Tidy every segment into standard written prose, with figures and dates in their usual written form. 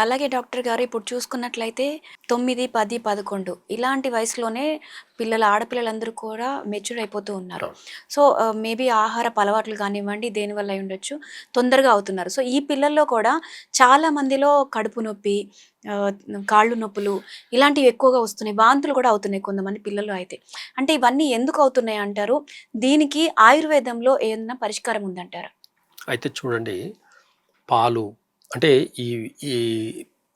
అలాగే డాక్టర్ గారు ఇప్పుడు చూసుకున్నట్లయితే 9, 10, 11 ఇలాంటి వయసులోనే ఆడపిల్లలందరూ కూడా మెచ్యూర్ అయిపోతూ ఉన్నారు. సో మేబీ ఆహారపు అలవాట్లు కానివ్వండి, దేనివల్ల అయి ఉండొచ్చు, తొందరగా అవుతున్నారు. సో ఈ పిల్లల్లో కూడా చాలా మందిలో కడుపు నొప్పి, ఆహ్, కాళ్ళు నొప్పులు ఇలాంటివి ఎక్కువగా వస్తున్నాయి. వాంతులు కూడా అవుతున్నాయి కొంతమంది పిల్లల్లో అయితే. అంటే ఇవన్నీ ఎందుకు అవుతున్నాయి అంటారు? దీనికి ఆయుర్వేదంలో ఏదన్నా పరిష్కారం ఉందంటారా? అయితే చూడండి, పాలు అంటే ఈ ఈ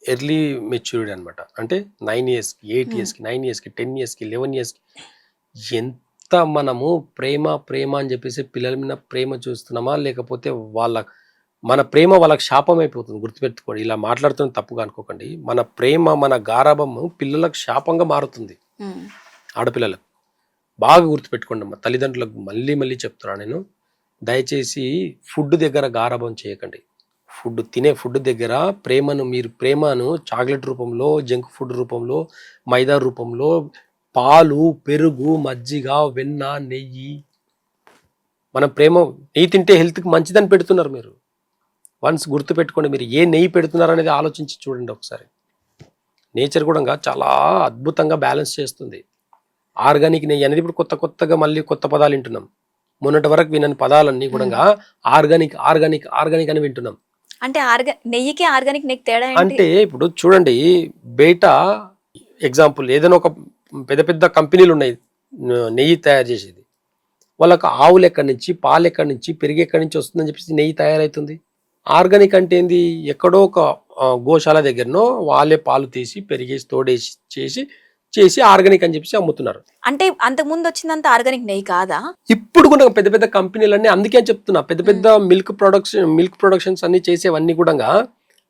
ఎర్లీ మెచ్యూరిటీ అనమాట. అంటే 9 ఇయర్స్కి, 8 ఇయర్స్కి, 9 ఇయర్స్కి, 10 ఇయర్స్కి, 11 ఇయర్స్కి ఎంత మనము ప్రేమ ప్రేమ అని చెప్పేసి పిల్లల మీద ప్రేమ చూస్తున్నామా, లేకపోతే మన ప్రేమ వాళ్ళకి శాపం అయిపోతుంది. గుర్తుపెట్టుకోండి, ఇలా మాట్లాడుతున్న తప్పుగా అనుకోకండి. మన ప్రేమ, మన గారాభము పిల్లలకు శాపంగా మారుతుంది. ఆడపిల్లలకు బాగా గుర్తుపెట్టుకోండి. మా తల్లిదండ్రులకు మళ్ళీ మళ్ళీ చెప్తున్నాను నేను, దయచేసి ఫుడ్ దగ్గర గారాభం చేయకండి. తినే ఫుడ్ దగ్గర మీరు ప్రేమను చాక్లెట్ రూపంలో, జంక్ ఫుడ్ రూపంలో, మైదా రూపంలో, పాలు, పెరుగు, మజ్జిగ, వెన్న, నెయ్యి, మన నెయ్యి తింటే హెల్త్కి మంచిదని పెడుతున్నారు. మీరు వన్స్ గుర్తుపెట్టుకోండి, మీరు ఏ నెయ్యి పెడుతున్నారు అనేది ఆలోచించి చూడండి ఒకసారి. నేచర్ కూడా చాలా అద్భుతంగా బ్యాలెన్స్ చేస్తుంది. ఆర్గానిక్ నెయ్యి అనేది ఇప్పుడు కొత్తగా మళ్ళీ కొత్త పదాలు వింటున్నాం. మొన్నటి వరకు వినని పదాలన్నీ కూడా ఆర్గానిక్ ఆర్గానిక్ ఆర్గానిక్ అని వింటున్నాం. అంటే నెయ్యికి ఆర్గానిక్ నెయ్యి తేడా ఏంటి? అంటే ఇప్పుడు చూడండి, బయట ఎగ్జాంపుల్ ఏదైనా ఒక పెద్ద కంపెనీలు ఉన్నాయి నెయ్యి తయారు చేసేది. వాళ్ళకి ఆవులు ఎక్కడి నుంచి, పాలు ఎక్కడి నుంచి, పెరుగు ఎక్కడి నుంచి వస్తుందని చెప్పేసి నెయ్యి తయారవుతుంది. ఆర్గానిక్ అంటే ఏంది? ఎక్కడో ఒక గోశాల దగ్గరనో వాళ్ళే పాలు తీసి పెరిగేసి తోడేసి చేసి ఆర్గానిక్ అని చెప్పేసి అమ్ముతున్నారు. అంటే అంతకుముందు వచ్చిందంత ఆర్గానిక్ నెయ్యి కాదా? ఇప్పుడు కూడా పెద్ద కంపెనీలన్నీ, అందుకే చెప్తున్నా, పెద్ద మిల్క్ ప్రొడక్షన్స్ అన్ని చేసేవన్నీ కూడా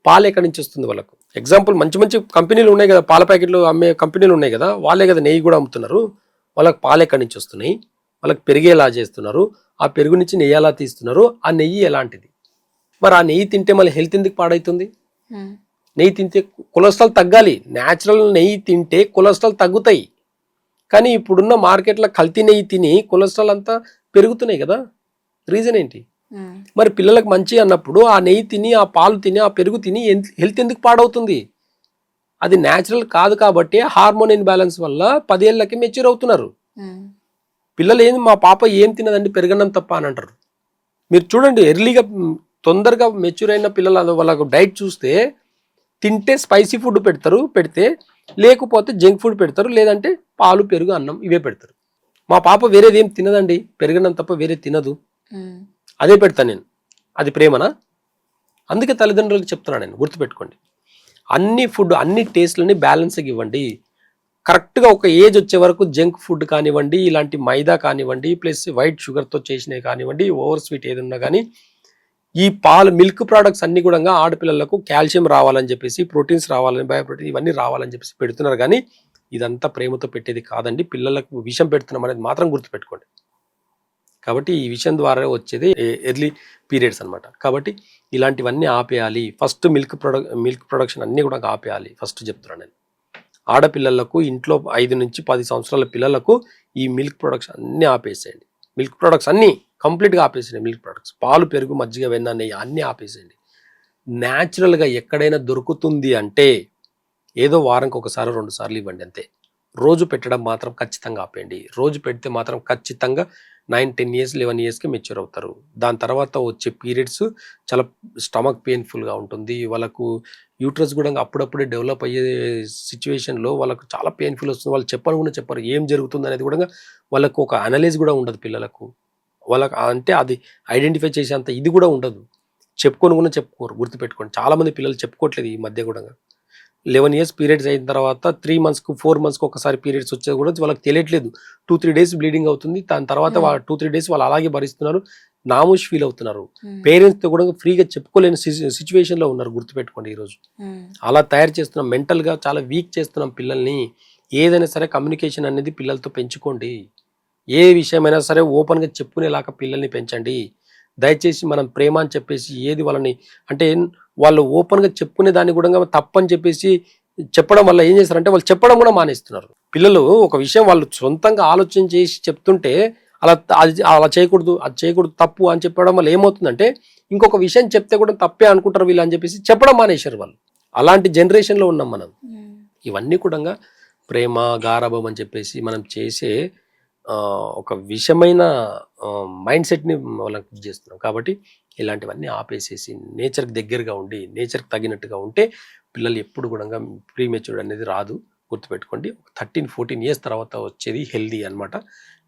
పాలు ఎక్కడి నుంచి వస్తుంది వాళ్ళకు. ఎగ్జాంపుల్ మంచి కంపెనీలు ఉన్నాయి కదా, పాల ప్యాకెట్లు అమ్మే కంపెనీలు ఉన్నాయి కదా, వాళ్ళే కదా నెయ్యి కూడా అమ్ముతున్నారు. వాళ్ళకి పాలు ఎక్కడి నుంచి వస్తున్నాయి, వాళ్ళకి పెరుగు ఎలా చేస్తున్నారు, ఆ పెరుగు నుంచి నెయ్యి ఎలా తీస్తున్నారు, ఆ నెయ్యి ఎలాంటిది. మరి ఆ నెయ్యి తింటే మళ్ళీ హెల్త్ ఎందుకు పాడవుతుంది? నెయ్యి తింటే కొలెస్ట్రాల్ తగ్గాలి. న్యాచురల్ నెయ్యి తింటే కొలెస్ట్రాల్ తగ్గుతాయి. కానీ ఇప్పుడున్న మార్కెట్లో కల్తీ నెయ్యి తిని కొలెస్ట్రాల్ అంతా పెరుగుతున్నాయి కదా. రీజన్ ఏంటి? మరి పిల్లలకు మంచి అన్నప్పుడు ఆ నెయ్యి తిని, ఆ పాలు తిని, ఆ పెరుగు తిని హెల్త్ ఎందుకు పాడవుతుంది? అది న్యాచురల్ కాదు కాబట్టి హార్మోన్ ఇన్బ్యాలెన్స్ వల్ల 10 ఏళ్ళకి మెచ్యూర్ అవుతున్నారు. పిల్లలు మా పాప ఏం తినదండి, పెరగడం తప్ప అని అంటారు. మీరు చూడండి, ఎర్లీగా తొందరగా మెచ్యూర్ అయిన పిల్లలు వాళ్ళకు డైట్ చూస్తే, తింటే స్పైసీ ఫుడ్ పెడితే, లేకపోతే జంక్ ఫుడ్ పెడతారు, లేదంటే పాలు, పెరుగు, అన్నం ఇవే పెడతారు. మా పాప వేరేది ఏం తినదండి, పెరగడం తప్ప వేరే తినదు. అదే పెడతాను నేను. అది ప్రేమనా? అందుకే తల్లిదండ్రులకు చెప్తున్నాను నేను, గుర్తుపెట్టుకోండి, అన్ని ఫుడ్, అన్ని టేస్ట్లని బ్యాలెన్స్గా ఇవ్వండి. కరెక్ట్గా ఒక ఏజ్ వచ్చే వరకు జంక్ ఫుడ్ కానివ్వండి, ఇలాంటి మైదా కానివ్వండి, ప్లస్ వైట్ షుగర్తో చేసినవి కానివ్వండి, ఓవర్ స్వీట్ ఏదన్నా కానీ, ఈ మిల్క్ ప్రోడక్ట్స్ అన్ని కూడా ఆడపిల్లలకు కాల్షియం రావాలని చెప్పేసి, ప్రోటీన్స్ రావాలని, బయోప్రోటీన్ ఇవన్నీ రావాలని చెప్పేసి పెడుతున్నారు. కానీ ఇదంతా ప్రేమతో పెట్టేది కాదండి. పిల్లలకు విషం పెడుతున్నాం అనేది మాత్రం గుర్తుపెట్టుకోండి. కాబట్టి ఈ విషయం ద్వారా వచ్చేది ఎర్లీ పీరియడ్స్ అనమాట. కాబట్టి ఇలాంటివన్నీ ఆపేయాలి. ఫస్ట్ మిల్క్ ప్రొడక్షన్ అన్నీ కూడా ఆపేయాలి. ఫస్ట్ చెప్తున్నాను నేను, ఆడపిల్లలకు ఇంట్లో 5 నుంచి 10 సంవత్సరాల పిల్లలకు ఈ మిల్క్ ప్రొడక్షన్ అన్నీ ఆపేసేయండి. మిల్క్ ప్రొడక్ట్స్ అన్నీ కంప్లీట్గా ఆపేసేయండి. మిల్క్ ప్రొడక్ట్స్, పాలు, పెరుగు, మజ్జిగ, వెన్న, నెయ్యి అన్నీ ఆపేసేయండి. న్యాచురల్గా ఎక్కడైనా దొరుకుతుంది అంటే ఏదో వారానికి 1 2 సార్లు ఇవ్వండి అంతే. రోజు పెట్టడం మాత్రం ఖచ్చితంగా ఆపేయండి. రోజు పెడితే మాత్రం ఖచ్చితంగా 9, 10 ఇయర్స్, 11 ఇయర్స్కి మెచ్యూర్ అవుతారు. దాని తర్వాత వచ్చే పీరియడ్స్ చాలా స్టమక్ పెయిన్ఫుల్గా ఉంటుంది. వాళ్ళకు యూట్రస్ కూడా అప్పుడప్పుడే డెవలప్ అయ్యే సిచ్యువేషన్లో వాళ్ళకు చాలా పెయిన్ఫుల్ వస్తుంది. వాళ్ళు చెప్పరు ఏం జరుగుతుంది అనేది కూడా. వాళ్ళకు ఒక అనలైజ్ కూడా ఉండదు పిల్లలకు. వాళ్ళకి అంటే అది ఐడెంటిఫై చేసేంత ఇది కూడా ఉండదు. చెప్పుకోరు. గుర్తుపెట్టుకోండి, చాలామంది పిల్లలు చెప్పుకోవట్లేదు ఈ మధ్య కూడా. 11 ఇయర్స్ పీరియడ్స్ అయిన తర్వాత 3 మంత్స్కు 4 మంత్స్కి ఒకసారి పీరియడ్స్ వచ్చేది కూడా వాళ్ళకి తెలియట్లేదు. 2-3 డేస్ బ్లీడింగ్ అవుతుంది. దాని తర్వాత 2-3 డేస్ వాళ్ళు అలాగే భరిస్తున్నారు, నామూష్ ఫీల్ అవుతున్నారు. పేరెంట్స్తో కూడా ఫ్రీగా చెప్పుకోలేని సిచ్యువేషన్లో ఉన్నారు. గుర్తుపెట్టుకోండి, ఈరోజు అలా తయారు చేస్తున్నాం. మెంటల్గా చాలా వీక్ చేస్తున్నాం పిల్లల్ని. ఏదైనా సరే కమ్యూనికేషన్ అనేది పిల్లలతో పెంచుకోండి. ఏ విషయమైనా సరే ఓపెన్గా చెప్పుకునేలాగా పిల్లల్ని పెంచండి. దయచేసి మనం ప్రేమ అని చెప్పేసి ఏది వాళ్ళని అంటే వాళ్ళు ఓపెన్గా చెప్పుకునే దాన్ని కూడా తప్పని చెప్పేసి చెప్పడం వల్ల ఏం చేస్తారంటే వాళ్ళు చెప్పడం కూడా మానేస్తున్నారు. పిల్లలు ఒక విషయం వాళ్ళు సొంతంగా ఆలోచన చేసి చెప్తుంటే అలా చేయకూడదు, అది చేయకూడదు, తప్పు అని చెప్పడం వల్ల ఏమవుతుందంటే ఇంకొక విషయం చెప్తే కూడా తప్పే అనుకుంటారు వీళ్ళు అని చెప్పేసి చెప్పడం మానేశారు వాళ్ళు. అలాంటి జనరేషన్లో ఉన్నాం మనం. ఇవన్నీ కూడా ప్రేమ గారాబం అని చెప్పేసి మనం చేసే ఒక విషమైన మైండ్ సెట్ని వాళ్ళకి చేస్తున్నాం. కాబట్టి ఇలాంటివన్నీ ఆపేసేసి నేచర్కి దగ్గరగా ఉండి నేచర్కి తగినట్టుగా ఉంటే పిల్లలు ఎప్పుడు కూడా ప్రీమెచ్యూర్డ్ అనేది రాదు. గుర్తుపెట్టుకోండి, 13-14 ఇయర్స్ తర్వాత వచ్చేది హెల్దీ అనమాట.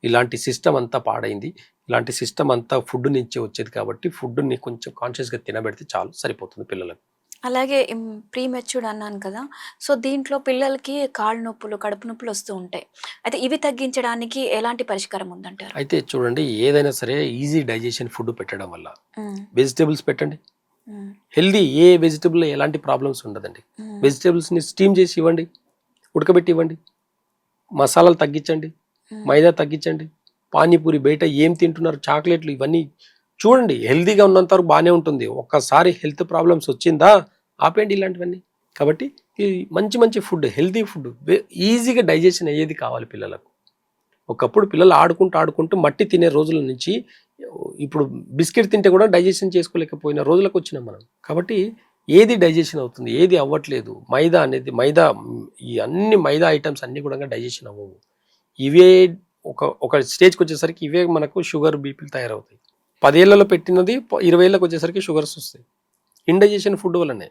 ఇలాంటి సిస్టమ్ అంతా పాడైంది, ఇలాంటి సిస్టమ్ అంతా ఫుడ్ నుంచే వచ్చేది. కాబట్టి ఫుడ్ని కొంచెం కాన్షియస్గా తినబెడితే చాలు, సరిపోతుంది పిల్లలకు. అలాగే ప్రీ మెచ్యూర్డ్ అన్నాను కదా! సో, దీంట్లో పిల్లలకి కాళ్ళు నొప్పులు, కడుపు నొప్పులు వస్తూ ఉంటాయి. అయితే ఇవి తగ్గించడానికి ఎలాంటి పరిష్కారం ఉందంటారు? అయితే చూడండి, ఏదైనా సరే ఈజీ డైజెషన్ ఫుడ్ పెట్టడం వల్ల హ్మ్. వెజిటేబుల్స్ పెట్టండి. హ్మ్. హెల్దీ ఏ వెజిటబుల్లో ఎలాంటి ప్రాబ్లమ్స్ ఉండదండి. హ్మ్. వెజిటేబుల్స్ని స్టీమ్ చేసి ఇవ్వండి, ఉడకబెట్టి ఇవ్వండి, మసాలాలు తగ్గించండి, మైదా తగ్గించండి, పానీపూరి బయట ఏం తింటున్నారు, చాక్లెట్లు, ఇవన్నీ చూడండి. హెల్దీగా ఉన్నంత వరకు బాగానే ఉంటుంది. ఒక్కసారి హెల్త్ ప్రాబ్లమ్స్ వచ్చిందా ఆపేయండి ఇలాంటివన్నీ. కాబట్టి ఈ మంచి మంచి ఫుడ్, హెల్దీ ఫుడ్, ఈజీగా డైజెషన్ అయ్యేది కావాలి పిల్లలకు. ఒకప్పుడు పిల్లలు ఆడుకుంటూ మట్టి తినే రోజుల నుంచి ఇప్పుడు బిస్కెట్ తింటే కూడా డైజెషన్ చేసుకోలేకపోయిన రోజులకు వచ్చినాం మనం. కాబట్టి ఏది డైజెషన్ అవుతుంది, ఏది అవ్వట్లేదు. మైదా ఈ అన్ని మైదా ఐటమ్స్ అన్నీ కూడా డైజెషన్ అవ్వవు. ఇవే ఒక స్టేజ్కి వచ్చేసరికి ఇవే మనకు షుగర్ బీపీలు తయారవుతాయి. 10 ఏళ్లలో పెట్టినది 20 ఏళ్ళకి వచ్చేసరికి షుగర్స్ వస్తాయి, ఇండైజెషన్ ఫుడ్ వల్లనే.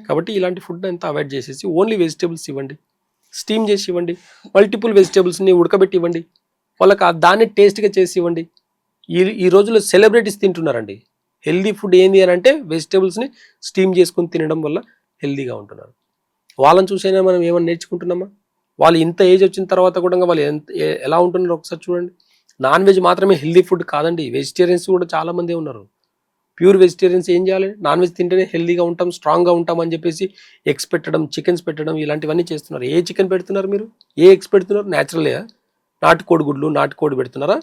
కాబట్టి ఇలాంటి ఫుడ్ అంతా అవాయిడ్ చేసేసి ఓన్లీ వెజిటేబుల్స్ ఇవ్వండి, స్టీమ్ చేసి ఇవ్వండి, మల్టిపుల్ వెజిటేబుల్స్ని ఉడకబెట్టి ఇవ్వండి, వాళ్ళకి దాన్ని టేస్ట్గా చేసి ఇవ్వండి. ఈ రోజుల్లో సెలబ్రిటీస్ తింటున్నారండి. హెల్దీ ఫుడ్ ఏంది అని అంటే వెజిటేబుల్స్ని స్టీమ్ చేసుకుని తినడం వల్ల హెల్దీగా ఉంటున్నారు. వాళ్ళని చూసైనా మనం ఏమైనా నేర్చుకుంటున్నామా? వాళ్ళు ఇంత ఏజ్ వచ్చిన తర్వాత కూడా వాళ్ళు ఎలా ఉంటున్నారో ఒకసారి చూడండి. నాన్ వెజ్ మాత్రమే హెల్దీ ఫుడ్ కాదండి, వెజిటేరియన్స్ కూడా చాలామంది ఉన్నారు. ప్యూర్ వెజిటేరియన్స్ ఏం చేయాలి? నాన్ వెజ్ తింటేనే హెల్దీగా ఉంటాం, స్ట్రాంగ్గా ఉంటాం అని చెప్పేసి ఎగ్స్ పెట్టడం, చికెన్స్ పెట్టడం, ఇలాంటివన్నీ చేస్తున్నారు. ఏ చికెన్ పెడుతున్నారు మీరు? ఏ ఎగ్స్ పెడుతున్నారు? న్యాచురల్గా నాటుకోడి గుడ్లు, నాటుకోడి పెడుతున్నారా?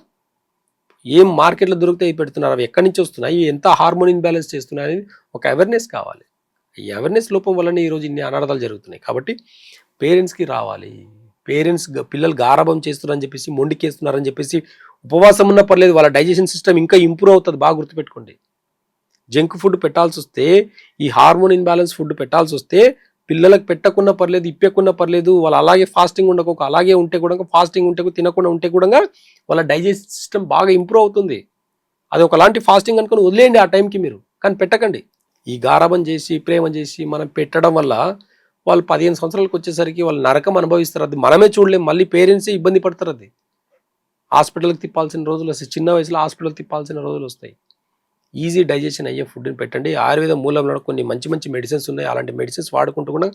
ఏం మార్కెట్లో దొరికితే అవి పెడుతున్నారు? అవి ఎక్కడి నుంచి వస్తున్నాయి? ఎంత హార్మోన్ ఇన్బ్యాలెన్స్ చేస్తున్నాయి అనేది ఒక అవేర్నెస్ కావాలి. ఈ అవేర్నెస్ లోపం వల్లనే ఈరోజు ఇన్ని అనార్థాలు జరుగుతున్నాయి. కాబట్టి పేరెంట్స్కి రావాలి. పేరెంట్స్ పిల్లలు గారాబం చేస్తున్నారని చెప్పేసి, మొండికేస్తున్నారని చెప్పేసి ఉపవాసం ఉన్నా పర్లేదు, వాళ్ళ డైజెషన్ సిస్టమ్ ఇంకా ఇంప్రూవ్ అవుతుంది. బాగా గుర్తుపెట్టుకోండి. జంక్ ఫుడ్ పెట్టాల్సి వస్తే, ఈ హార్మోన్ ఇన్బ్యాలెన్స్ ఫుడ్ పెట్టాల్సి వస్తే పిల్లలకు పెట్టకున్నా పర్లేదు, ఇప్పకున్నా పర్లేదు, వాళ్ళు అలాగే ఫాస్టింగ్ ఉండక అలాగే ఉంటే కూడా, ఫాస్టింగ్ ఉంటే తినకుండా ఉంటే కూడా వాళ్ళ డైజెస్ట్ సిస్టమ్ బాగా ఇంప్రూవ్ అవుతుంది. అది ఒకలాంటి ఫాస్టింగ్ అనుకుని వదిలేయండి ఆ టైంకి మీరు, కానీ పెట్టకండి. ఈ గారాబం చేసి ప్రేమ చేసి మనం పెట్టడం వల్ల వాళ్ళు 15 సంవత్సరాలకు వచ్చేసరికి వాళ్ళు నరకం అనుభవిస్తారు. అది మనమే చూడలేం, మళ్ళీ పేరెంట్సే ఇబ్బంది పడతారు. అది హాస్పిటల్కి తిప్పాల్సిన రోజులు వస్తాయి, చిన్న వయసులో హాస్పిటల్కి తిప్పాల్సిన రోజులు వస్తాయి. ఈజీ డైజెషన్ అయ్యే ఫుడ్ని పెట్టండి. ఆయుర్వేద మూలంలో కొన్ని మంచి మంచి మెడిసిన్స్ ఉన్నాయి. అలాంటి మెడిసిన్స్ వాడుకుంటూ కూడా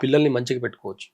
పిల్లల్ని మంచిగా పెట్టుకోవచ్చు.